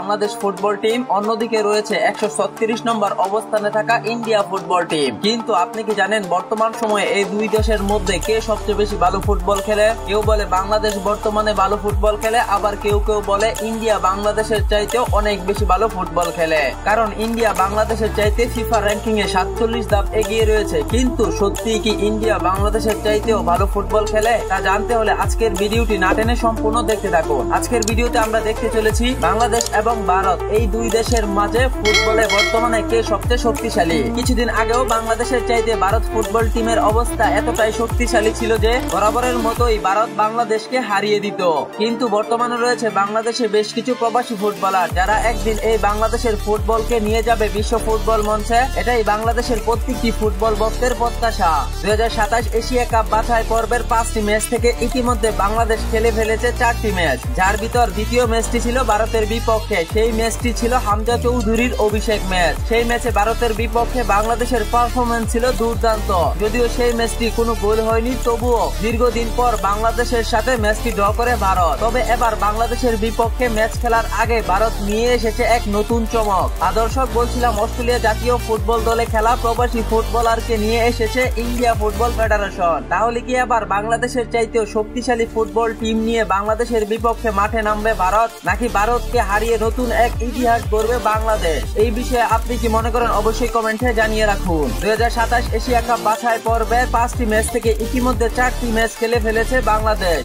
Bangladesh football team, অন্যদিকে রয়েছে 136 নম্বর অবস্থানে থাকা ইন্ডিয়া ফুটবল টিম। কিন্তু আপনি কি জানেন বর্তমান সময়ে এই দুই দেশের মধ্যে কে সবচেয়ে বেশি ভালো ফুটবল খেলে? কেউ বলে বাংলাদেশ বর্তমানে ভালো ফুটবল খেলে, আবার কেউ কেউ বলে ইন্ডিয়া বাংলাদেশের চাইতেও অনেক বেশি ভালো ফুটবল খেলে। কারণ ইন্ডিয়া বাংলাদেশের চাইতে ফিফা র্যাঙ্কিং এ 47 ধাপ এগিয়ে রয়েছে। কিন্তু সত্যি কি ইন্ডিয়া বাংলাদেশের চাইতেও ভালো ফুটবল খেলে? তা জানতে হলে আজকের ভিডিওটি না টেনে সম্পূর্ণ দেখতে থাকুন। আজকের ভিডিওতে আমরা দেখতে চলেছি বাংলাদেশ এবং ভারত এই দুই দেশের মাঝে ফুটবলে বর্তমানে কে সবচেয়ে শক্তিশালী। কিছুদিন আগেও বাংলাদেশের চাইতে ভারত ফুটবল টিমের অবস্থা এতটাই শক্তিশালী ছিল যে বরাবরের মতোই ভারত বাংলাদেশকে হারিয়ে দিত। কিন্তু বর্তমানে রয়েছে বাংলাদেশে বেশ কিছু প্রবাসী ফুটবলার যারা একদিন এই বাংলাদেশের ফুটবলকে নিয়ে যাবে বিশ্ব ফুটবল মঞ্চে। এটাই বাংলাদেশের প্রত্যেকটি ফুটবল ভক্তের প্রত্যাশা। 2027 এশিয়া কাপ বাছাই পর্বের 5টি ম্যাচ থেকে ইতিমধ্যে বাংলাদেশ খেলে ফেলেছে 4টি ম্যাচ, যার ভিতর দ্বিতীয় ম্যাচটি ছিল ভারতের বিপক্ষে। সেই ম্যাচটি ছিল হামজা চৌধুরীর অভিষেক ম্যাচ। সেই ম্যাচে ভারতের বিপক্ষে বাংলাদেশের পারফরমেন্স ছিল দুর্দান্ত। যদিও সেই ম্যাচটি কোনো গোল হয়নি, তবুও দীর্ঘদিন পর বাংলাদেশের সাথে ম্যাচটি ড্র করে ভারত। তবে এবার বাংলাদেশের বিপক্ষে ম্যাচ খেলার আগে ভারত নিয়ে এসেছে এক নতুন চমক। দর্শক, বলছিলাম অস্ট্রেলিয়া জাতীয় ফুটবল দলে খেলা প্রবাসী ফুটবলারকে নিয়ে এসেছে ইন্ডিয়া ফুটবল ফেডারেশন। তাহলে কি এবার বাংলাদেশের চাইতেও শক্তিশালী ফুটবল টিম নিয়ে বাংলাদেশের বিপক্ষে মাঠে নামবে ভারত, নাকি ভারতকে হারিয়ে নতুন এক ইতিহাস গড়বে বাংলাদেশ? এই বিষয়ে আপনি কি মনে করেন অবশ্যই কমেন্টে জানিয়ে রাখুন। 2027 এশিয়া কাপ বাছাই পর্বে 5টি ম্যাচ থেকে ইতিমধ্যে 4টি ম্যাচ খেলে ফেলেছে বাংলাদেশ।